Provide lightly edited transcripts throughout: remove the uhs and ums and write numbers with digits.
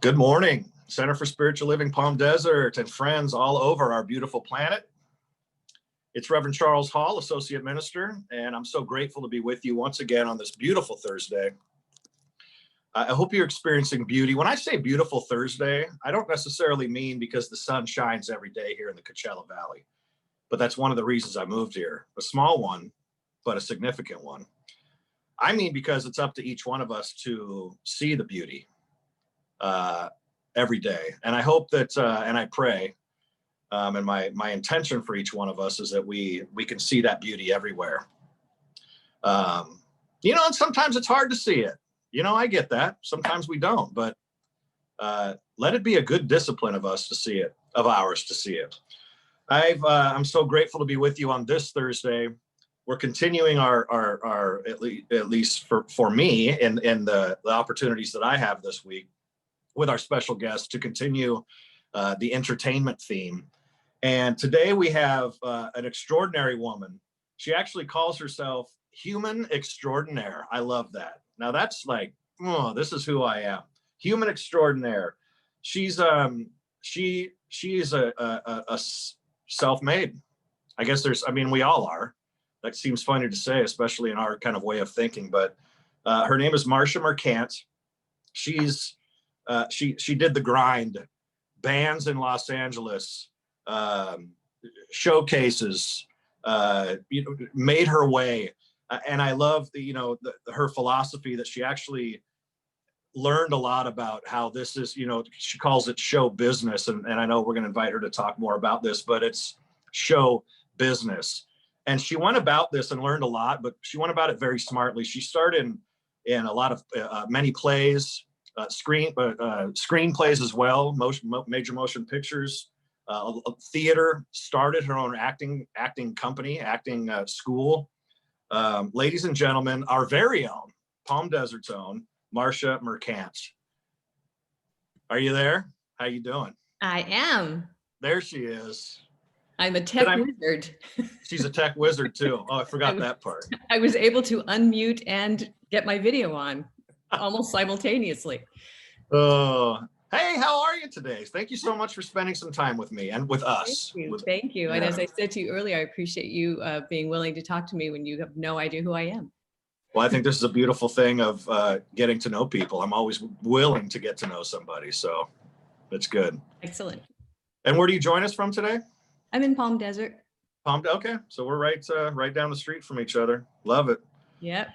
Good morning, Center for Spiritual Living Palm Desert and friends all over our beautiful planet. It's Reverend Charles Hall, Associate Minister, and I'm so grateful to be with you once again on this beautiful Thursday. I hope you're experiencing beauty. When I say beautiful Thursday, I don't necessarily mean because the sun shines every day here in the Coachella Valley, but that's one of the reasons I moved here. A small one, but a significant one. I mean because it's up to each one of us to see the beauty every day. And I hope that, and I pray, and my intention for each one of us is that we can see that beauty everywhere. And sometimes it's hard to see it. I get that. Sometimes we don't, but let it be a good discipline of us to see it, of ours to see it. I'm so grateful to be with you on this Thursday. We're continuing our at least for me in the opportunities that I have this week with our special guest to continue the entertainment theme. And today we have an extraordinary woman. She actually calls herself human extraordinaire. I love that. Now that's like, oh, this is who I am. Human extraordinaire. She's she is a self-made. I guess we all are. That seems funny to say, especially in our kind of way of thinking, but her name is Marsha Mercant. She's she did the grind, bands in Los Angeles, showcases, made her way. And I love her philosophy that she actually learned a lot about how this is, she calls it show business. And I know we're going to invite her to talk more about this, but it's show business. And she went about this and learned a lot, but she went about it very smartly. She started in a lot of many plays, screenplays as well, major motion pictures, theater, started her own acting company, acting school. Ladies and gentlemen, our very own, Palm Desert's own, Marsha Mercant. Are you there? How you doing? I am. There she is. I'm a tech wizard. She's a tech wizard too. Oh, I forgot that part. I was able to unmute and get my video on almost simultaneously. Oh, hey, how are you today? Thank you so much for spending some time with me and with us. Thank you. Yeah. And as I said to you earlier, I appreciate you being willing to talk to me when you have no idea who I am. Well, I think this is a beautiful thing of getting to know people. I'm always willing to get to know somebody, so that's good. Excellent. And where do you join us from today? I'm in Palm Desert. Okay, so we're right down the street from each other. Love it. Yep.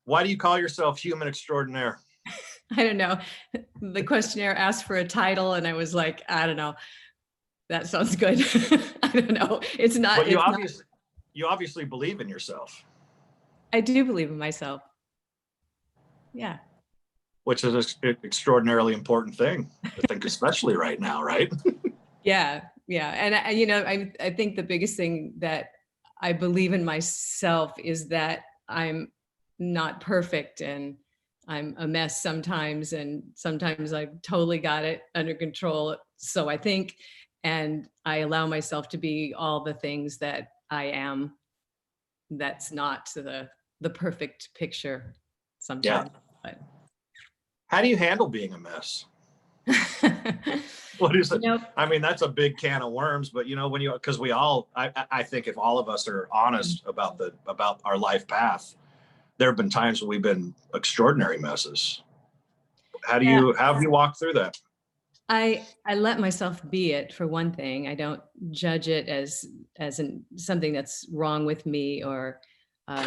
Why do you call yourself human extraordinaire? I don't know. The questionnaire asked for a title, and I was like, I don't know. That sounds good. I don't know. It's not. But you obviously believe in yourself. I do believe in myself. Yeah. Which is an extraordinarily important thing, I think, especially right now, right? Yeah. And I think the biggest thing that I believe in myself is that I'm not perfect and I'm a mess sometimes, and sometimes I've totally got it under control. So I think, and I allow myself to be all the things that I am. That's not the perfect picture sometimes. Yeah. But. How do you handle being a mess? What is it? That's a big can of worms, but because I think if all of us are honest about our life path, there have been times when we've been extraordinary messes. How have you walked through that? I let myself be it, for one thing. I don't judge it as something that's wrong with me or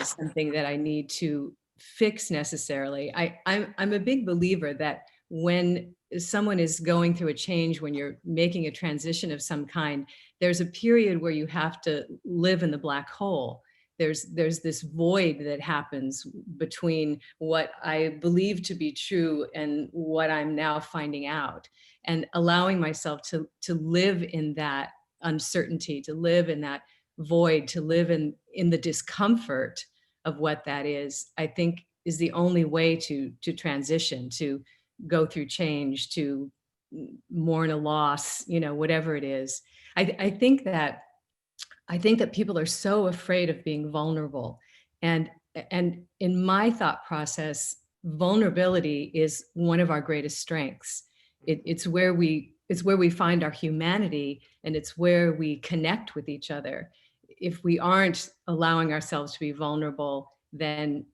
something that I need to fix necessarily. I'm a big believer that when someone is going through a change, when you're making a transition of some kind, there's a period where you have to live in the black hole. There's this void that happens between what I believe to be true and what I'm now finding out, and allowing myself to live in that uncertainty, to live in that void, to live in the discomfort of what that is, I think is the only way to transition, to go through change, to mourn a loss, whatever it is. I think that people are so afraid of being vulnerable. And in my thought process, vulnerability is one of our greatest strengths. It's where we find our humanity, and it's where we connect with each other. If we aren't allowing ourselves to be vulnerable, then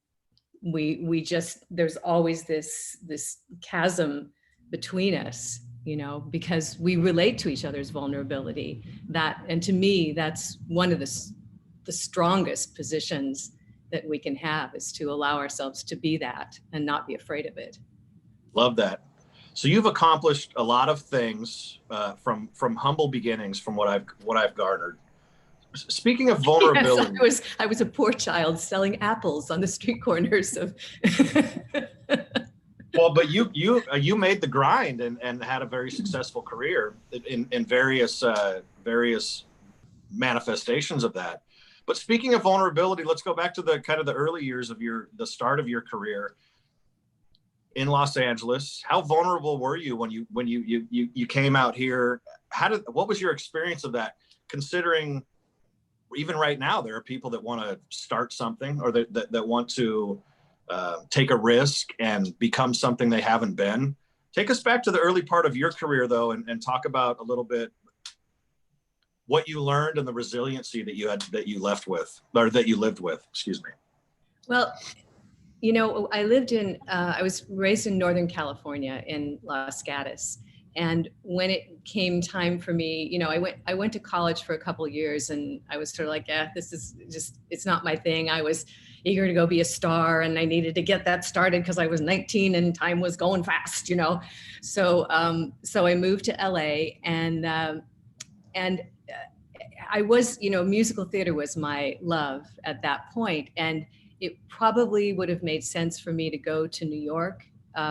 we just, there's always this chasm between us, because we relate to each other's vulnerability. And to me, that's one of the strongest positions that we can have, is to allow ourselves to be that and not be afraid of it. Love that. So you've accomplished a lot of things from humble beginnings, from what I've garnered. Speaking of vulnerability, yes, I was a poor child selling apples on the street corners of. Well, but you made the grind and had a very successful career in various manifestations of that. But speaking of vulnerability, let's go back to the kind of the early years of the start of your career in Los Angeles. How vulnerable were you when you came out here? What was your experience of that? Considering even right now, there are people that want to start something, or that want to take a risk and become something they haven't been. Take us back to the early part of your career, though, and talk about a little bit what you learned and the resiliency that you lived with. Excuse me. Well, I was raised in Northern California in Los Gatos. And when it came time for me, I went to college for a couple of years, and I was sort of like, this is just, it's not my thing. I was eager to go be a star, and I needed to get that started because I was 19 and time was going fast, So I moved to LA, and I was, musical theater was my love at that point. And it probably would have made sense for me to go to New York,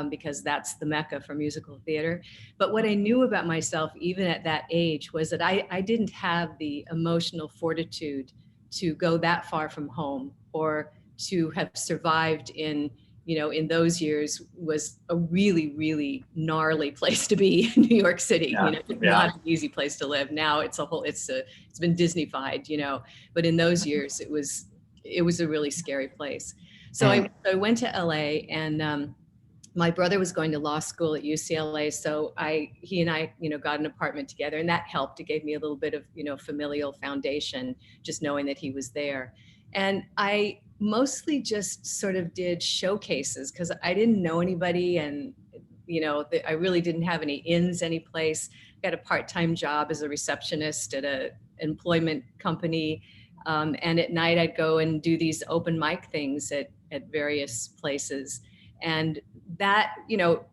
because that's the mecca for musical theater. But what I knew about myself, even at that age, was that I didn't have the emotional fortitude to go that far from home, or to have survived in those years was a really, really gnarly place to be, New York City. Yeah. Not an easy place to live. Now it's been Disneyfied, but in those years it was a really scary place. So I went to LA, and my brother was going to law school at UCLA. So he and I, got an apartment together, and that helped. It gave me a little bit of, familial foundation, just knowing that he was there. And I mostly just sort of did showcases because I didn't know anybody, and, I really didn't have any ins anyplace. Got a part-time job as a receptionist at an employment company. And at night I'd go and do these open mic things at various places. And that,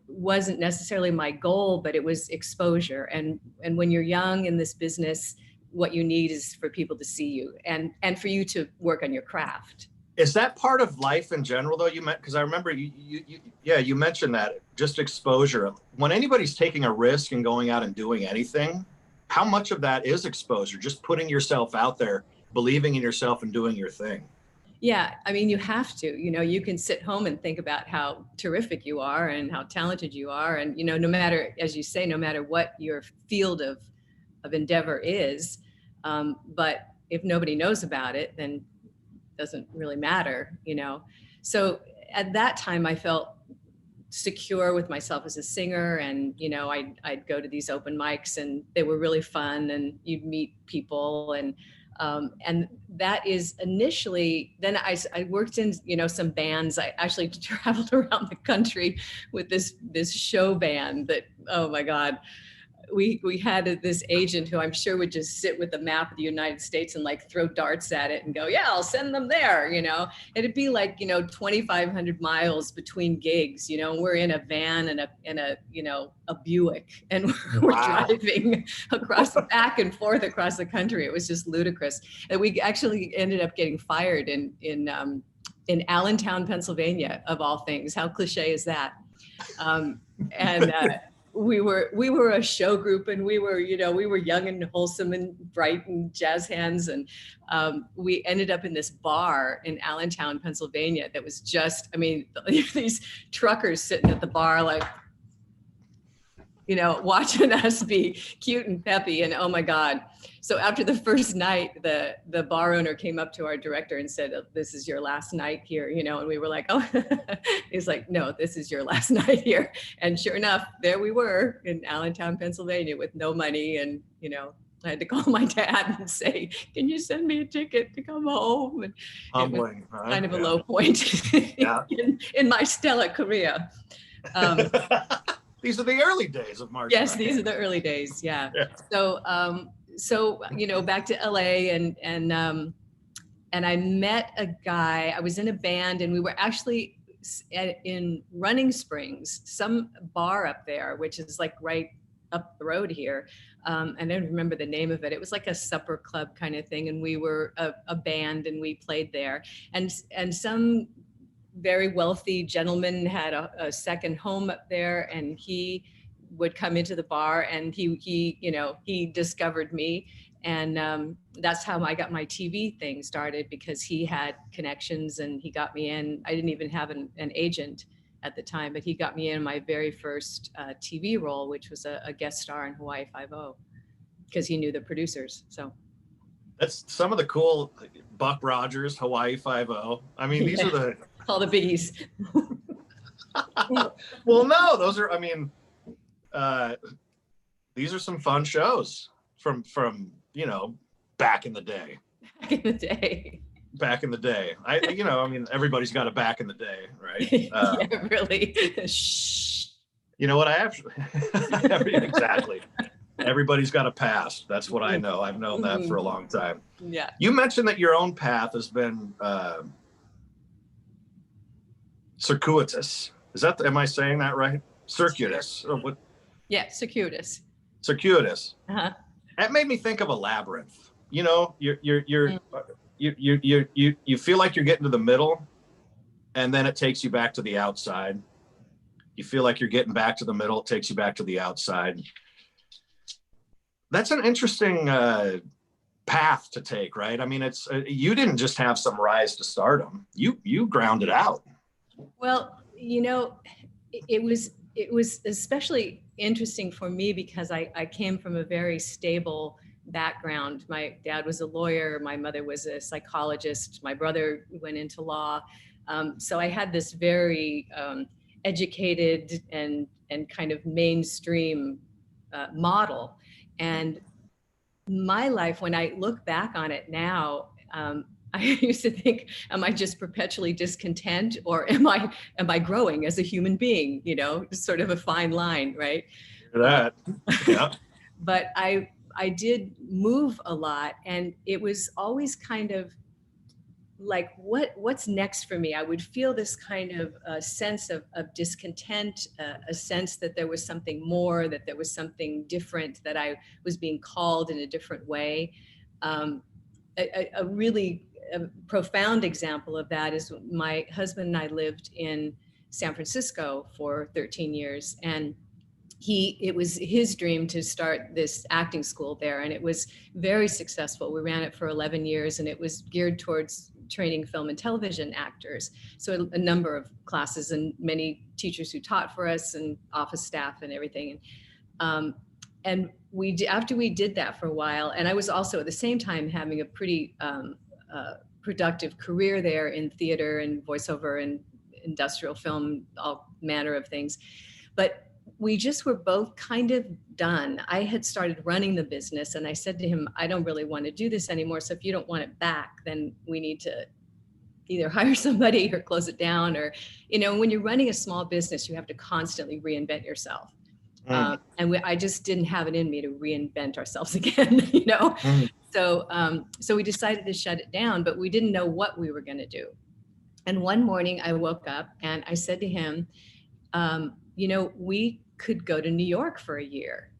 wasn't necessarily my goal, but it was exposure. And when you're young in this business, what you need is for people to see you and for you to work on your craft. Is that part of life in general, though? Because I remember you mentioned that, just exposure. When anybody's taking a risk and going out and doing anything, how much of that is exposure? Just putting yourself out there, believing in yourself, and doing your thing. Yeah, I mean, you have to. You can sit home and think about how terrific you are and how talented you are, and no matter, as you say, no matter what your field of endeavor is, but if nobody knows about it, then it doesn't really matter. So at that time, I felt secure with myself as a singer, and I'd go to these open mics, and they were really fun, and you'd meet people, and that is initially. Then I worked in some bands. I actually traveled around the country with this show band that, oh my God, we had this agent who I'm sure would just sit with the map of the United States and like throw darts at it and go, yeah, I'll send them there. It'd be like 2,500 miles between gigs. We're in a van and a Buick, and we're Wow. driving back and forth across the country. It was just ludicrous. And we actually ended up getting fired in Allentown, Pennsylvania, of all things. How cliche is that? We were a show group, and we were young and wholesome and bright and jazz hands. And we ended up in this bar in Allentown, Pennsylvania, that was just, these truckers sitting at the bar, like, you know, watching us be cute and peppy. And oh my God. So after the first night, the bar owner came up to our director and said, "This is your last night here," you know, and we were like, oh, he's like, "No, this is your last night here." And sure enough, there we were in Allentown, Pennsylvania with no money. And, you know, I had to call my dad and say, "Can you send me a ticket to come home?" And Humbling. it was kind of a low point in my stellar career. These are the early days of Marsha. Yes, these are the early days. Yeah. So, you know, back to LA and I met a guy. I was in a band and we were actually in Running Springs, some bar up there, which is like right up the road here. I don't remember the name of it. It was like a supper club kind of thing. And we were a band and we played there. And some very wealthy gentleman had a second home up there, and he would come into the bar and he you know, he discovered me. And that's how I got my TV thing started, because he had connections and he got me in. I didn't even have an agent at the time, but he got me in my very first TV role, which was a guest star in Hawaii Five-0, because he knew the producers. So that's some of the cool Buck Rogers, Hawaii Five-0. I mean, these are the all the biggies. Well, no, those are, I mean, these are some fun shows from, you know, back in the day. Back in the day. You know, I mean, everybody's got a back in the day, right? Yeah, really. Shh. You know what I actually, exactly. Everybody's got a past. That's what I know. I've known that for a long time. Yeah. You mentioned that your own path has been circuitous. Is that, am I saying that right? Circuitous. Or what? Yeah, circuitous. Circuitous. Uh-huh. That made me think of a labyrinth. You know, you feel like you're getting to the middle, and then it takes you back to the outside. You feel like you're getting back to the middle, it takes you back to the outside. That's an interesting path to take, right? I mean, it's you didn't just have some rise to stardom. You grounded out. Well, you know, it was especially interesting for me because I came from a very stable background. My dad was a lawyer. My mother was a psychologist. My brother went into law. So I had this very educated and kind of mainstream model. And my life, when I look back on it now, I used to think, am I just perpetually discontent, or am I growing as a human being? You know, sort of a fine line, right? That, yeah. But I did move a lot, and it was always kind of like, what's next for me? I would feel this kind of sense of discontent, a sense that there was something more, that there was something different, that I was being called in a different way. A really profound example of that is my husband and I lived in San Francisco for 13 years, and it was his dream to start this acting school there, and it was very successful. We ran it for 11 years, and it was geared towards training film and television actors. So a number of classes and many teachers who taught for us and office staff and everything. And after we did that for a while, and I was also at the same time having a pretty productive career there in theater and voiceover and industrial film, all manner of things. But we just were both kind of done. I had started running the business, and I said to him, I don't really want to do this anymore. So if you don't want it back, then we need to either hire somebody or close it down. Or, you know, when you're running a small business, you have to constantly reinvent yourself. And I just didn't have it in me to reinvent ourselves again, you know? So we decided to shut it down, but we didn't know what we were going to do. And one morning I woke up and I said to him, you know, we could go to New York for a year.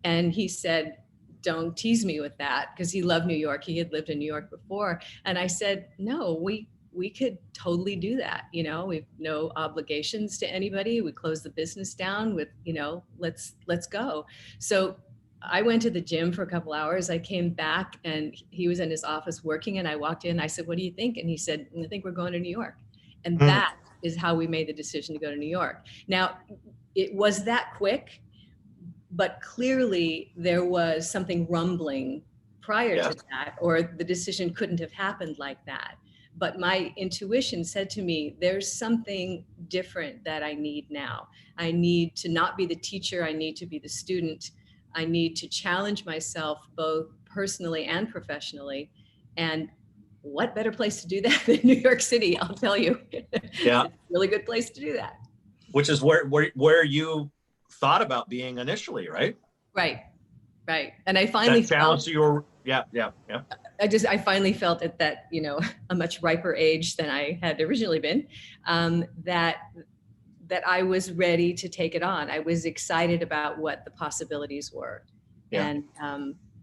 And he said, don't tease me with that, because he loved New York. He had lived in New York before. And I said, no, we could totally do that. You know, we've no obligations to anybody. We closed the business down with, you know, let's go. So I went to the gym for a couple hours. I came back and he was in his office working, and I walked in. I said, what do you think? And he said, I think we're going to New York. And that is how we made the decision to go to New York. Now, it was that quick, but clearly there was something rumbling prior to that, or the decision couldn't have happened like that. But my intuition said to me, there's something different that I need now. I need to not be the teacher, I need to be the student. I need to challenge myself both personally and professionally. And what better place to do that than New York City, I'll tell you. Yeah. It's a really good place to do that. Which is where you thought about being initially, right? Right. And I finally felt I finally felt at that, a much riper age than I had originally been, that I was ready to take it on. I was excited about what the possibilities were. Yeah.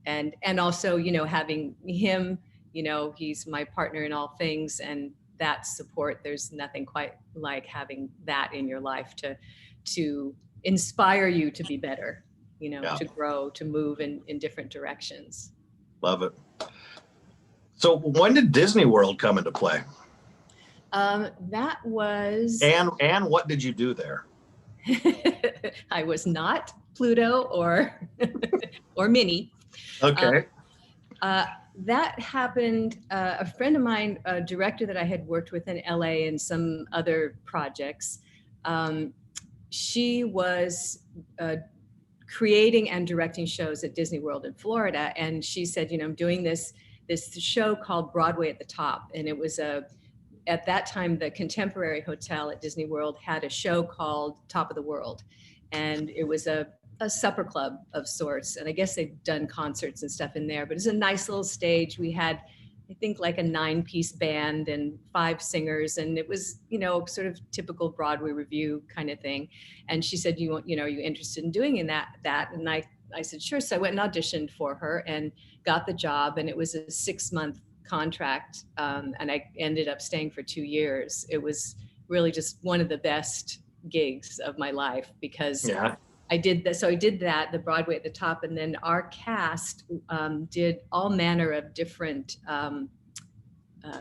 And also, having him, he's my partner in all things, and that support, there's nothing quite like having that in your life to inspire you to be better, to grow, to move in different directions. Love it. So when did Disney World come into play? That was... And what did you do there? I was not Pluto or Minnie. Okay. That happened, a friend of mine, a director that I had worked with in LA and some other projects, she was creating and directing shows at Disney World in Florida. And she said, I'm doing this show called Broadway at the Top. And it was at that time, the Contemporary Hotel at Disney World had a show called Top of the World. And it was a supper club of sorts. And I guess they'd done concerts and stuff in there, but it was a nice little stage. We had, I think, like a 9-piece band and 5 singers. And it was, sort of typical Broadway review kind of thing. And she said, are you interested in doing that? And I said, sure. So I went and auditioned for her and got the job. And it was a 6-month contract. And I ended up staying for 2 years. It was really just one of the best gigs of my life because I did that. So I did that, the Broadway at the Top. And then our cast did all manner of different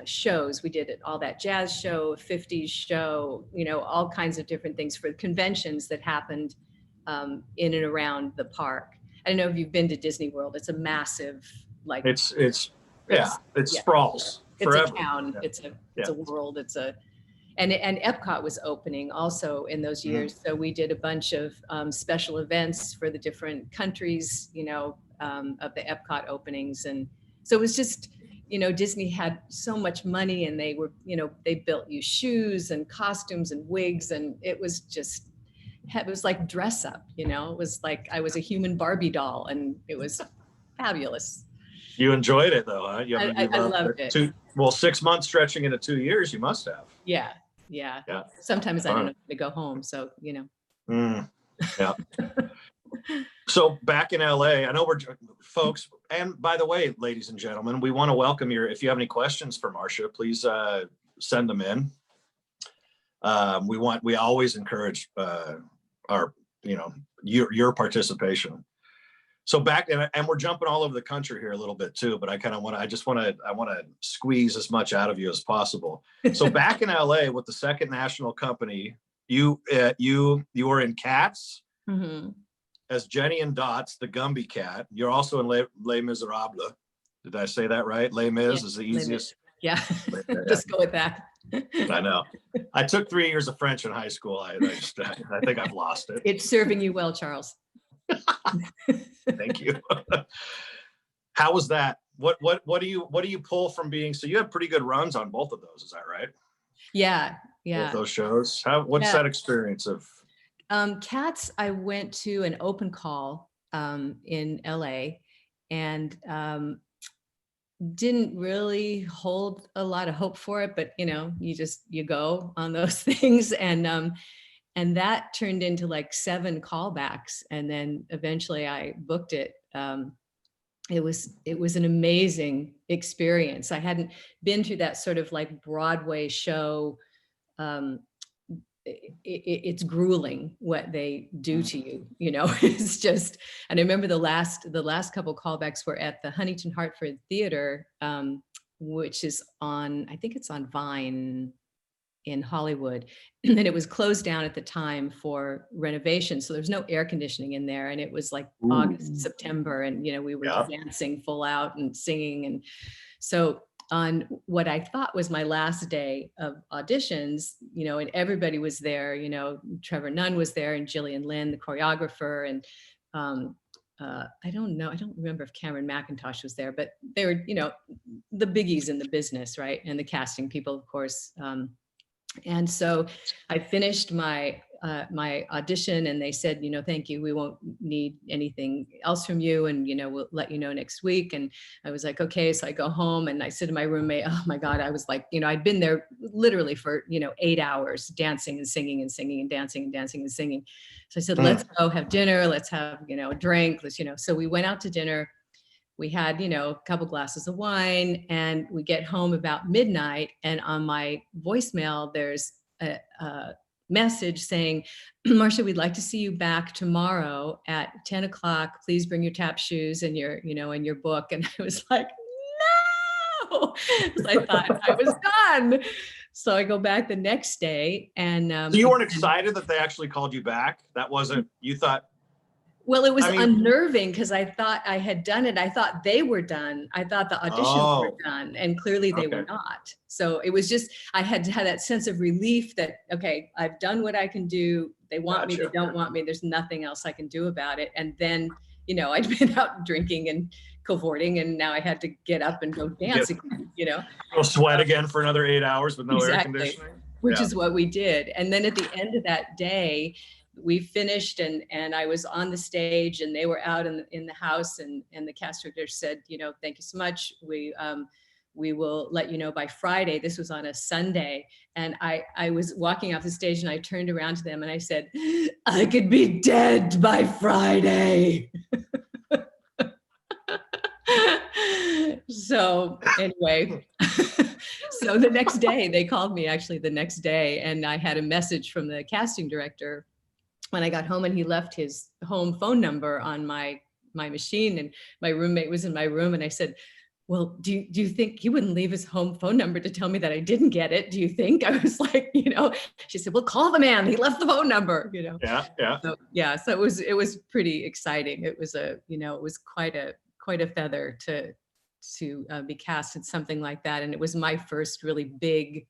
shows. We did all that jazz show, 50s show, all kinds of different things for conventions that happened in and around the park. I don't know if you've been to Disney World. It's a massive, it sprawls forever. It's a town. It's a world. And Epcot was opening also in those years. So we did a bunch of special events for the different countries, of the Epcot openings. And so it was just, Disney had so much money and they were, they built you shoes and costumes and wigs. And it was like dress up, it was like I was a human Barbie doll and it was fabulous. You enjoyed it though, huh? I loved it. 6 months stretching into 2 years, you must have. Yeah. Sometimes I don't know when to go home. So, Yeah. So back in LA, I know folks, and by the way, ladies and gentlemen, we want to welcome if you have any questions for Marsha, please send them in. We always encourage your participation. So back, and we're jumping all over the country here a little bit too, but I want to squeeze as much out of you as possible. So back in LA with the second national company, you were in Cats as Jenny and Dots, the Gumby cat. You're also in Les Miserables. Did I say that right? Les Mis is the easiest. Yeah, just go with that. I know. I took 3 years of French in high school. I think I've lost it. It's serving you well, Charles. Thank you. How was that? What do you pull from being? So you had pretty good runs on both of those, is that right? Yeah. Both those shows. What's that experience of? Cats, I went to an open call in LA and didn't really hold a lot of hope for it, but you go on those things and that turned into like 7 callbacks. And then eventually I booked it. It was an amazing experience. I hadn't been through that sort of like Broadway show. It's grueling what they do to you, it's just, and I remember the last couple callbacks were at the Huntington Hartford Theater, which is I think it's on Vine. in Hollywood. And it was closed down at the time for renovation. So there's no air conditioning in there. And it was like August, September, and, you know, we were dancing full out and singing. And so on what I thought was my last day of auditions, you know, and everybody was there, you know, Trevor Nunn was there and Gillian Lynn, the choreographer, and I don't remember if Cameron McIntosh was there, but they were, you know, the biggies in the business, right? And the casting people, of course. And so I finished my my audition, and they said, you know, thank you. We won't need anything else from you, and, you know, we'll let you know next week. And I was like, okay. So I go home and I said to my roommate, oh my God, I was like, you know, I'd been there literally for, you know, 8 hours dancing and singing and singing and dancing and dancing and singing. So I said, let's go have dinner. Let's have, you know, a drink. Let's, you know, so we went out to dinner. We had, you know, a couple glasses of wine, and we get home about midnight. And on my voicemail, there's a message saying, Marsha, we'd like to see you back tomorrow at 10 o'clock. Please bring your tap shoes and your, you know, and your book. And I was like, no, because I thought I was done. So I go back the next day, and so you weren't excited that they actually called you back? That wasn't, you thought? Well, it was unnerving because I thought I had done it. I thought they were done. I thought the auditions were done, and clearly they were not. So it was just, I had to have that sense of relief that, okay, I've done what I can do. They want me, they don't want me. There's nothing else I can do about it. And then, you know, I'd been out drinking and cavorting, and now I had to get up and go dance again, you know. Go sweat again for another 8 hours with no air conditioning. Which is what we did. And then at the end of that day, we finished, and I was on the stage, and they were out in the house, and the cast director said, you know, thank you so much. We will let you know by Friday. This was on a Sunday. And I was walking off the stage, and I turned around to them and I said, I could be dead by Friday. So anyway, so the next day they called me, actually the next day, and I had a message from the casting director when I got home, and he left his home phone number on my machine, and my roommate was in my room, and I said, well, do you think he wouldn't leave his home phone number to tell me that I didn't get it? Do you think? I was like, you know, she said, well, call the man. He left the phone number, you know? Yeah. So, yeah. So it was pretty exciting. It was it was quite a feather to be cast in something like that. And it was my first really big,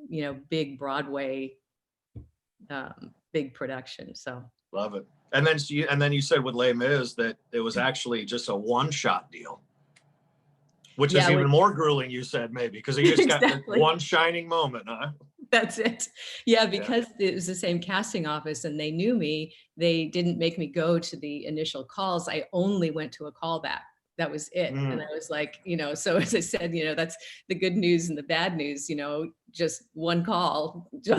you know, big Broadway, big production. So love it. And then you said with Les Mis that it was actually just a one-shot deal, which is even more grueling, you said, maybe, because you just got one shining moment, huh? That's it. Yeah, because it was the same casting office and they knew me, they didn't make me go to the initial calls. I only went to a callback. That was it. And I was like, you know, so as I said, you know, that's the good news and the bad news, you know, just one call. So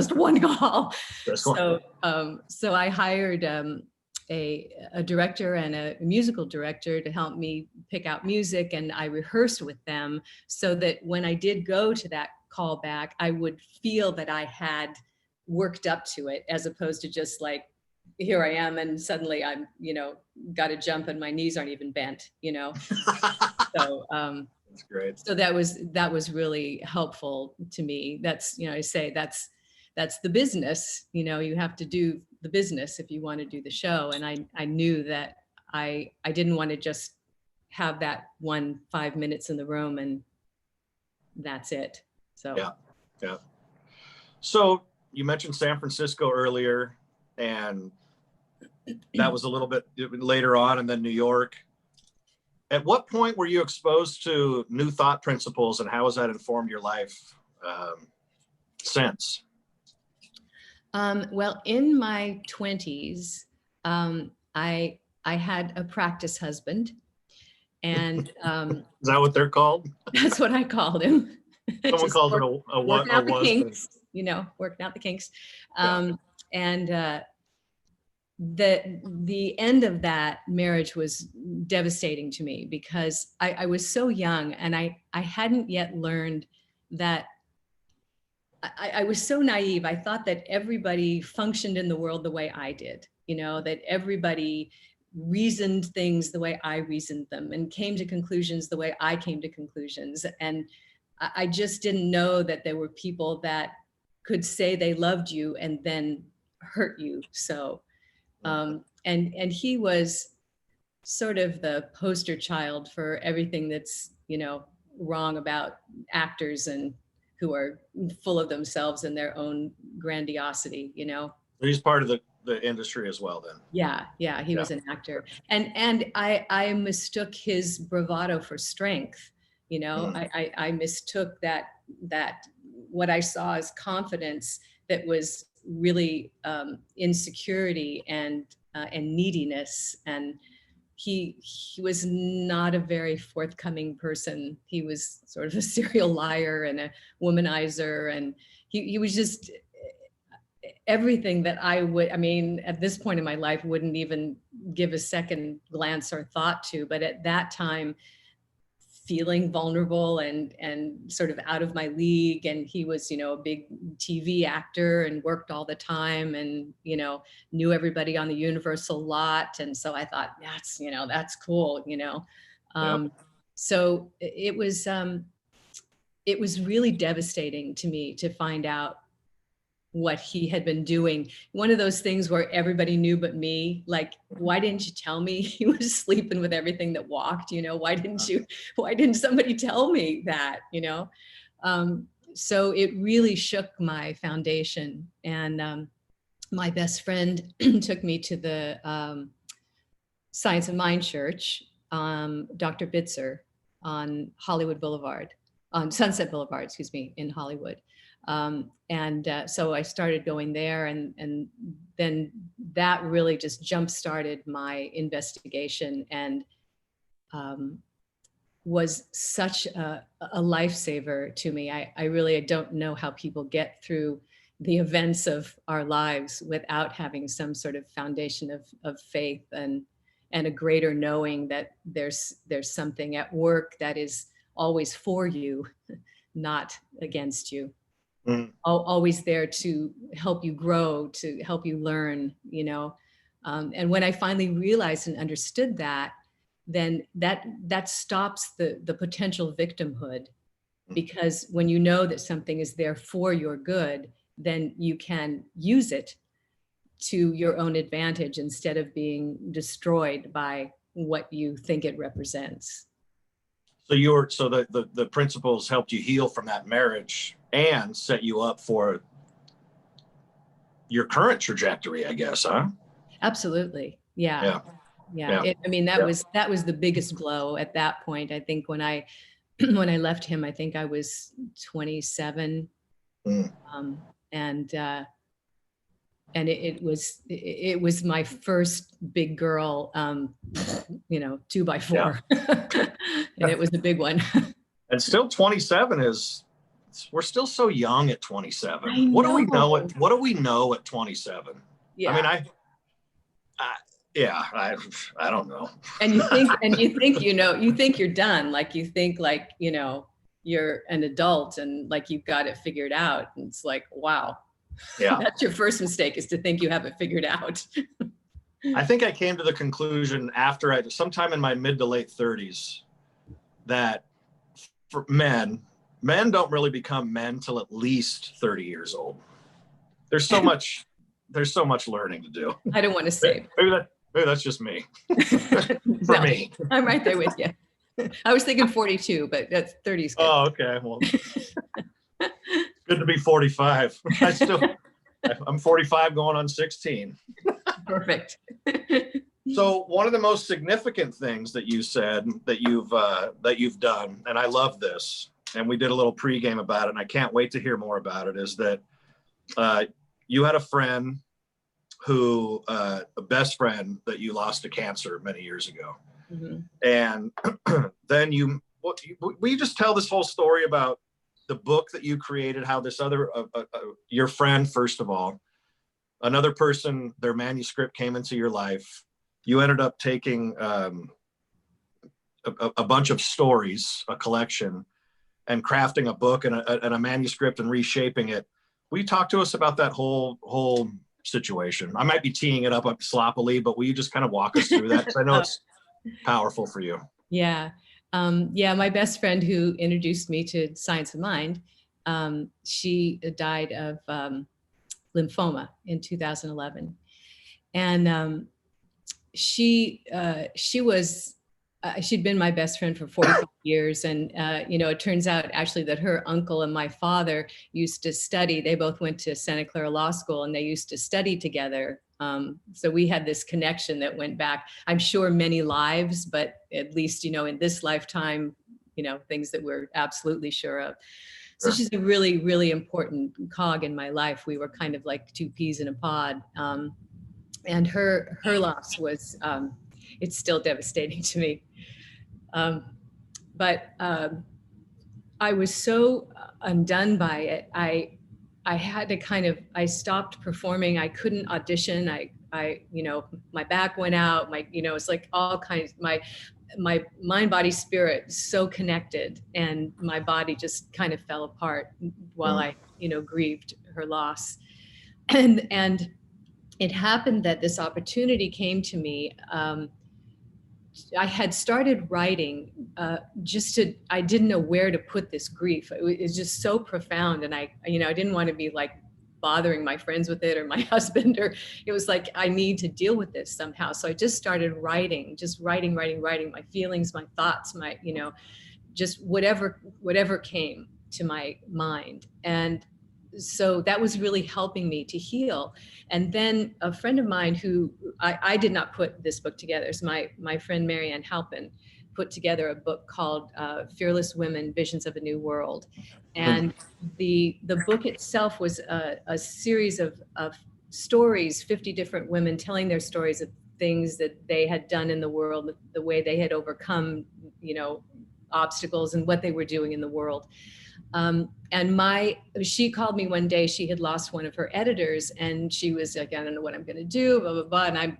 I hired a director and a musical director to help me pick out music, and I rehearsed with them so that when I did go to that callback, I would feel that I had worked up to it, as opposed to just like, here I am, and suddenly I'm, you know, got to jump and my knees aren't even bent, you know. So that's great. So that was really helpful to me. That's, you know, I say that's the business, you know, you have to do the business if you want to do the show. And I knew that I didn't want to just have that 5 minutes in the room and that's it. So yeah. So you mentioned San Francisco earlier, and that was a little bit later on, and then New York. At what point were you exposed to new thought principles, and how has that informed your life since? Well, in my 20s, I had a practice husband, and is that what they're called? That's what I called him. Someone calls it a working out the kinks, you know, working out the kinks. And the end of that marriage was devastating to me because I was so young, and I hadn't yet learned that. I was so naive. I thought that everybody functioned in the world the way I did, you know, that everybody reasoned things the way I reasoned them and came to conclusions the way I came to conclusions. And I just didn't know that there were people that could say they loved you and then hurt you. So, and he was sort of the poster child for everything that's, wrong about actors and who are full of themselves and their own grandiosity, He's part of the industry as well then. Yeah, he was an actor. And I mistook his bravado for strength. I mistook that what I saw as confidence that was really insecurity and neediness. And he was not a very forthcoming person. He was sort of a serial liar and a womanizer, and he was just everything that at this point in my life, wouldn't even give a second glance or thought to. But at that time, feeling vulnerable and sort of out of my league. And he was, a big TV actor and worked all the time and, knew everybody on the Universal lot. And so I thought, that's cool, So it was really devastating to me to find out what he had been doing. One of those things where everybody knew but me, like, why didn't you tell me he was sleeping with everything that walked? Why didn't somebody tell me that, so it really shook my foundation. And my best friend took me to the Science of Mind Church, Dr. Bitzer on Hollywood Boulevard, on Sunset Boulevard, in Hollywood. So I started going there, and then that really just jump-started my investigation, and was such a lifesaver to me. I really don't know how people get through the events of our lives without having some sort of foundation of faith and a greater knowing that there's something at work that is always for you, not against you. Always there to help you grow, to help you learn, and when I finally realized and understood that, then that stops the potential victimhood, because when you know that something is there for your good, then you can use it to your own advantage instead of being destroyed by what you think it represents. So the principles helped you heal from that marriage and set you up for your current trajectory, I guess, huh? Absolutely. Yeah. That was the biggest blow at that point. I think when I left him, I think I was 27. And it was my first big girl, 2x4. And it was a big one. And still 27 we're still so young at 27. What do we know at 27? Yeah. I don't know. And you think you're done. Like you think you're an adult and like you've got it figured out. And it's like, wow. Yeah. That's your first mistake, is to think you have it figured out. I think I came to the conclusion after sometime in my mid to late 30s, that for men don't really become men till at least 30 years old. There's so much learning to do. I don't want to say. Maybe that's just me. For me. I'm right there with you. I was thinking 42, but that's 30 is good. Oh, okay. Well, good to be 45. I'm 45 going on 16. Perfect. So one of the most significant things that you said that you've done, and I love this, and we did a little pregame about it, and I can't wait to hear more about it, is that you had a friend who, a best friend that you lost to cancer many years ago. Mm-hmm. And then will you just tell this whole story about the book that you created, how this other, your friend, first of all, another person, their manuscript came into your life. You ended up taking a bunch of stories, a collection, and crafting a book and a manuscript and reshaping it. Will you talk to us about that whole situation? I might be teeing it up sloppily, but will you just kind of walk us through that? Because I know it's powerful for you. Yeah. My best friend who introduced me to Science of Mind She died of lymphoma in 2011. And she was she'd been my best friend for 45 years. And, it turns out actually that her uncle and my father used to study. They both went to Santa Clara Law School and they used to study together. So we had this connection that went back, I'm sure, many lives, but at least, in this lifetime, things that we're absolutely sure of. So she's a really, really important cog in my life. We were kind of like two peas in a pod. And her loss was, it's still devastating to me. But I was so undone by it. I had to I stopped performing. I couldn't audition. My back went out. It's like all kinds, my mind, body, spirit, so connected. And my body just kind of fell apart while I grieved her loss. And it happened that this opportunity came to me. I had started writing I didn't know where to put this grief. It was just so profound. And I didn't want to be like bothering my friends with it or my husband, or it was like, I need to deal with this somehow. So I just started writing my feelings, my thoughts, just whatever came to my mind. And so that was really helping me to heal. And then a friend of mine who I did not put this book together. So my friend Marianne Halpin put together a book called Fearless Women, Visions of a New World. And the book itself was a series of stories, 50 different women telling their stories of things that they had done in the world, the way they had overcome, obstacles and what they were doing in the world. And she called me one day. She had lost one of her editors and she was like, I don't know what I'm going to do, blah, blah, blah. And I'm,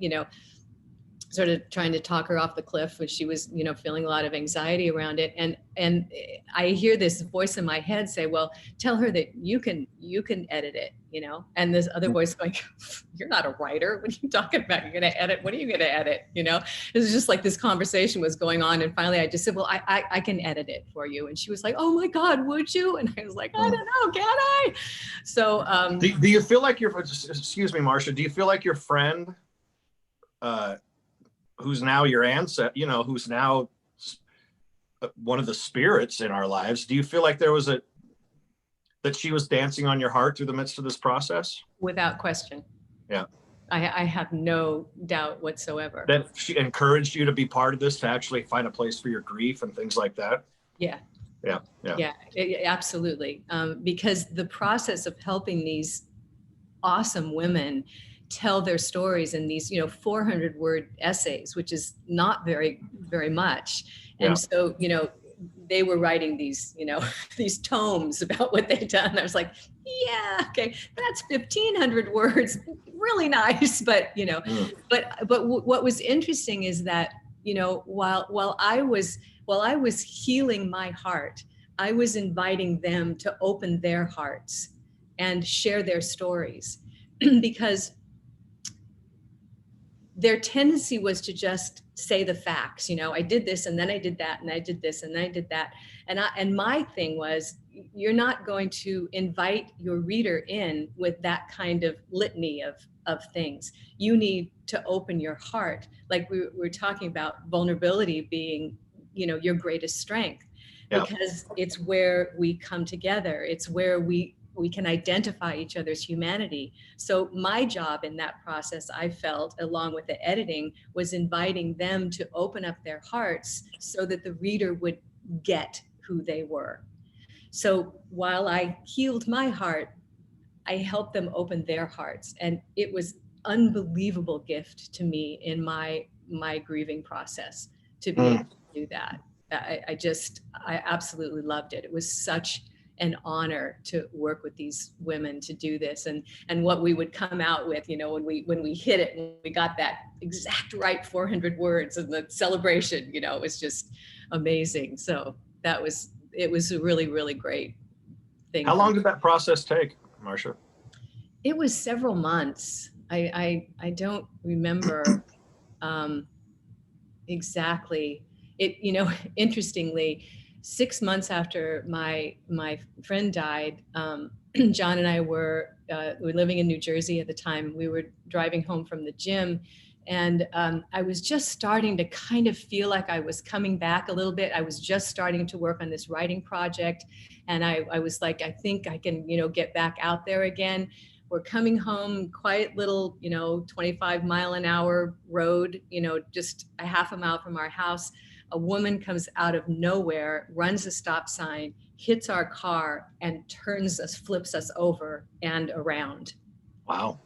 sort of trying to talk her off the cliff, when she was, feeling a lot of anxiety around it. And I hear this voice in my head say, well, tell her that you can edit it, and this other voice going, you're not a writer. What are you talking about? You're going to edit. What are you going to edit? It was just like this conversation was going on. And finally I just said, well, I can edit it for you. And she was like, oh my God, would you? And I was like, I don't know, can I? So, do you feel like excuse me, Marsha, do you feel like your friend, who's now your ancestor, who's now one of the spirits in our lives, do you feel like there was that she was dancing on your heart through the midst of this process? Without question. Yeah. I have no doubt whatsoever. That she encouraged you to be part of this, to actually find a place for your grief and things like that? Yeah. Yeah, absolutely. Because the process of helping these awesome women tell their stories in these 400-word essays, which is not very, very much. And so they were writing these these tomes about what they'd done. I was like, yeah, okay, that's 1,500 words, really nice. But but what was interesting is that while I was healing my heart, I was inviting them to open their hearts and share their stories. Because their tendency was to just say the facts. I did this and then I did that and I did this and then I did that. And my thing was, you're not going to invite your reader in with that kind of litany of things. You need to open your heart. Like we were talking about vulnerability being, your greatest strength, because it's where we come together. It's where we can identify each other's humanity. So my job in that process, I felt, along with the editing, was inviting them to open up their hearts so that the reader would get who they were. So while I healed my heart, I helped them open their hearts. And it was unbelievable gift to me in my grieving process to be able to do that. I absolutely loved it. It was such an honor to work with these women to do this, and what we would come out with, when we hit it, when we got that exact right 400 words and the celebration, it was just amazing. So it was a really, really great thing. How long did that process take, Marsha? It was several months. I don't remember exactly. It, interestingly, 6 months after my friend died, John and I were living in New Jersey at the time. We were driving home from the gym, and I was just starting to kind of feel like I was coming back a little bit. I was just starting to work on this writing project, and I was like, I think I can, get back out there again. We're coming home, quiet little, 25-mile-an-hour road, just a half a mile from our house. A woman comes out of nowhere, runs a stop sign, hits our car, and flips us over and around. Wow.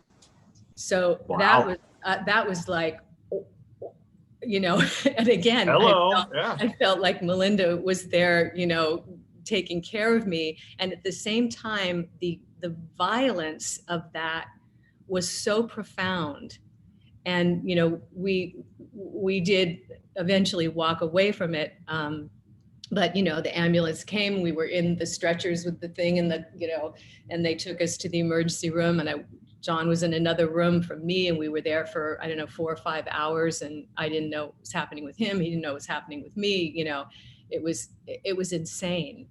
So Wow. that was like, and again, Hello. I felt like Melinda was there, taking care of me. And at the same time, the violence of that was so profound. And, we did eventually walk away from it. But, the ambulance came, we were in the stretchers with the thing and and they took us to the emergency room, and John was in another room from me, and we were there for, 4 or 5 hours, and I didn't know what was happening with him. He didn't know what was happening with me. It was insane.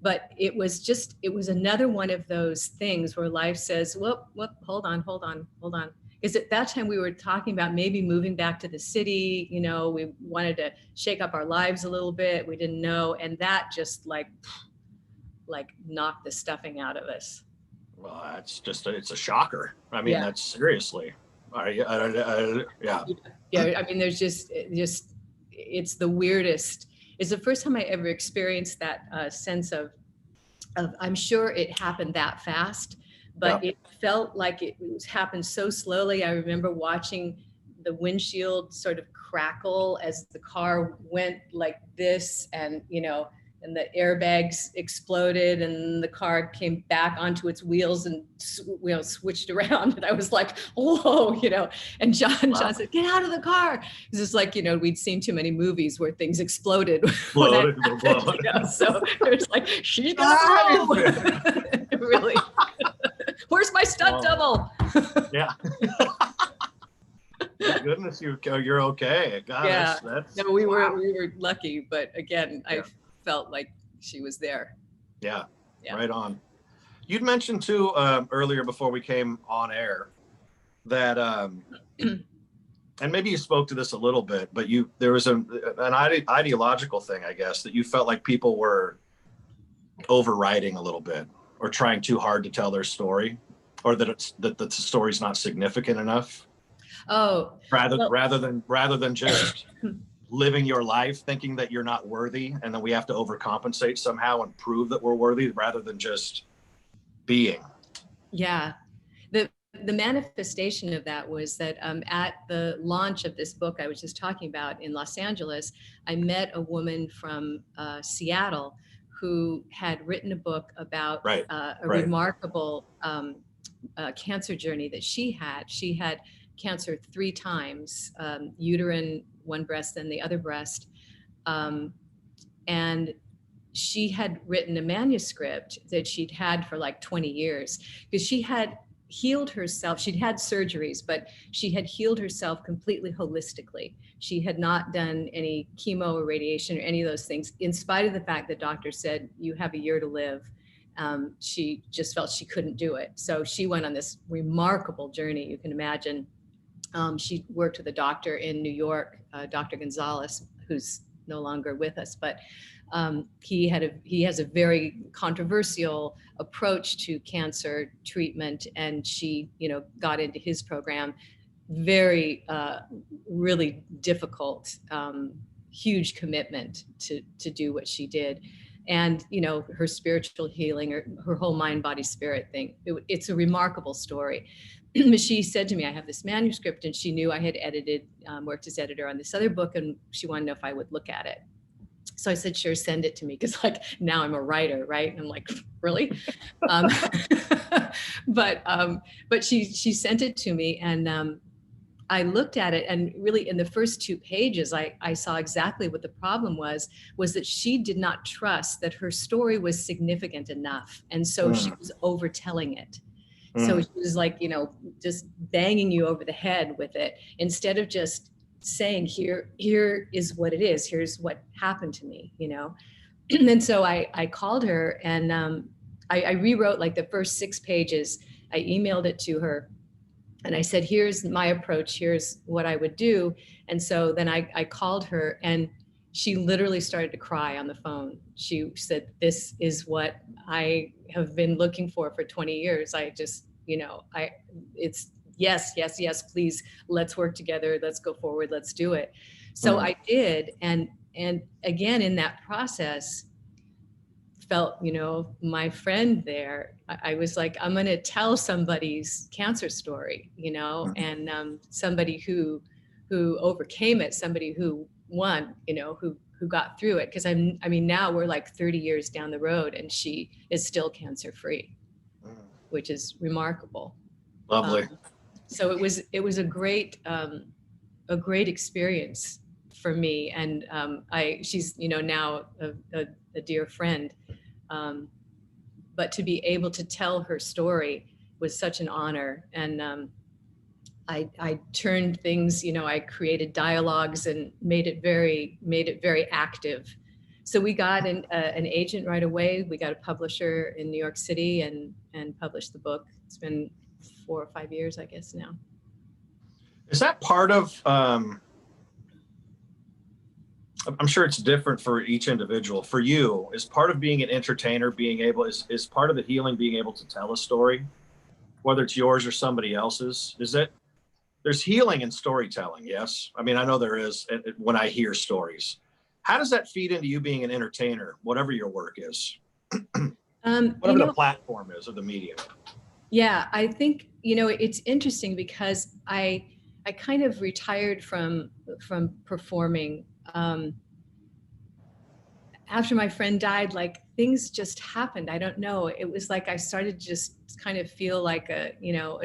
But it was another one of those things where life says, whoop, hold on. Because at that time we were talking about maybe moving back to the city. We wanted to shake up our lives a little bit. We didn't know. And that just like knocked the stuffing out of us. Well, it's a shocker. I mean, That's seriously. Yeah. Yeah. I mean, there's just, it's the weirdest. It's the first time I ever experienced that sense of, I'm sure it happened that fast, but It felt like it happened so slowly. I remember watching the windshield sort of crackle as the car went like this, and, and the airbags exploded, and the car came back onto its wheels and, switched around. And I was like, whoa, and John said, get out of the car. It's just like, we'd seen too many movies where things exploded. So it was like, she's gonna blow. Really? Where's my stunt double? Yeah. Thank goodness you're okay. God, yeah. that's no, we were lucky, but again, I felt like she was there. Yeah. Right on. You'd mentioned too earlier before we came on air that and maybe you spoke to this a little bit, but there was an ideological thing, I guess, that you felt like people were overriding a little bit, or trying too hard to tell their story, or that the story's not significant enough. Oh, rather than just living your life thinking that you're not worthy, and then we have to overcompensate somehow and prove that we're worthy, rather than just being. Yeah. The manifestation of that was that at the launch of this book I was just talking about in Los Angeles, I met a woman from Seattle who had written a book about a remarkable cancer journey that she had. She had cancer 3 times, uterine, one breast, then the other breast. And she had written a manuscript that she'd had for like 20 years, because she had healed herself. She'd had surgeries, but she had healed herself completely holistically. She had not done any chemo or radiation or any of those things, in spite of the fact that doctors said, you have a year to live. She just felt she couldn't do it. So she went on this remarkable journey, you can imagine. She worked with a doctor in New York, Dr. Gonzalez, who's no longer with us, but he has a very controversial approach to cancer treatment, and she, got into his program. Very, really difficult, huge commitment to do what she did. And, her spiritual healing, or her whole mind, body, spirit thing. It's a remarkable story. She said to me, I have this manuscript, and she knew I had worked as editor on this other book, and she wanted to know if I would look at it. So I said, sure, send it to me, because now I'm a writer, right? And I'm like, really? But she sent it to me, and I looked at it, and really in the first 2 pages, I saw exactly what the problem was that she did not trust that her story was significant enough. And so she was overtelling it. So she was like, just banging you over the head with it, instead of just saying, here is what it is. Here's what happened to me, And so I called her, and I rewrote like the first 6 pages. I emailed it to her, and I said, here's my approach, here's what I would do. And so then I called her, and she literally started to cry on the phone. She said, this is what I have been looking for 20 years. I just, it's yes, yes, yes, please, let's work together. Let's go forward. Let's do it. So I did. And again, in that process, felt, my friend there. I was like, I'm going to tell somebody's cancer story, and somebody who overcame it, somebody who won, who got through it. Because now we're like 30 years down the road, and she is still cancer free, which is remarkable. Lovely. So it was a great experience for me, and she's now a dear friend. But to be able to tell her story was such an honor. And I turned things, I created dialogues and made it very active. So we got an agent right away. We got a publisher in New York City and published the book. It's been 4 or 5 years, I guess now. Is that part of, I'm sure it's different for each individual. For you, is part of being an entertainer, is part of the healing being able to tell a story, whether it's yours or somebody else's? There's healing in storytelling, yes? I mean, I know there is when I hear stories. How does that feed into you being an entertainer, whatever your work is? Whatever the platform is or the medium. Yeah, I think, it's interesting because I kind of retired from performing. After my friend died, like things just happened. I don't know. It was like I started to just kind of feel like a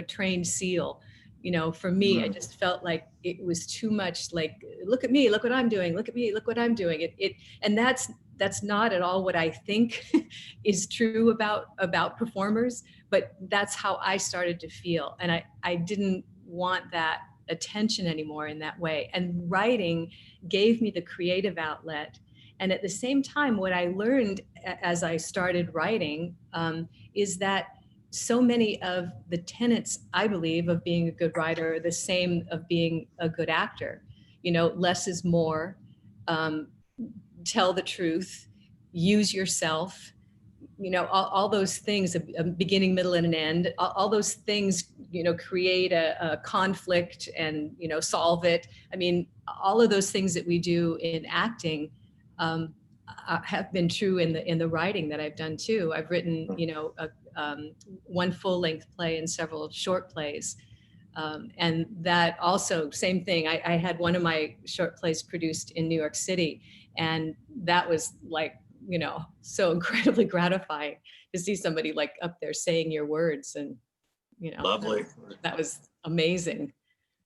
trained seal. For me, I just felt like it was too much. Like, look at me, look what I'm doing. Look at me, look what I'm doing. And that's not at all what I think is true about performers. But that's how I started to feel, and I didn't want that attention anymore in that way. And writing gave me the creative outlet. And at the same time, what I learned as I started writing is that so many of the tenets, I believe, of being a good writer are the same of being a good actor. Less is more, tell the truth, use yourself, all those things, a beginning, middle, and an end, all those things, create a conflict and, solve it. I mean, all of those things that we do in acting have been true in the writing that I've done too. I've written, one full-length play and several short plays. And that also, same thing. I had one of my short plays produced in New York City, and that was like, so incredibly gratifying to see somebody like up there saying your words, and, Lovely. That was amazing.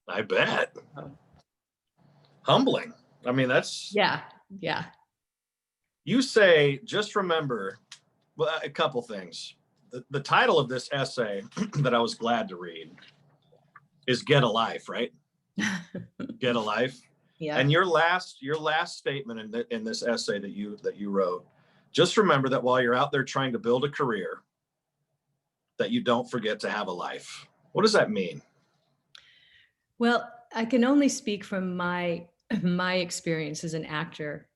I bet. Humbling. I mean, that's. Yeah. You say, just remember, well, a couple things. The title of this essay that I was glad to read is Get a Life, right? Get a Life. Yeah. And your last statement in this essay that you wrote, just remember that while you're out there trying to build a career, that you don't forget to have a life. What does that mean? Well, I can only speak from my experience as an actor.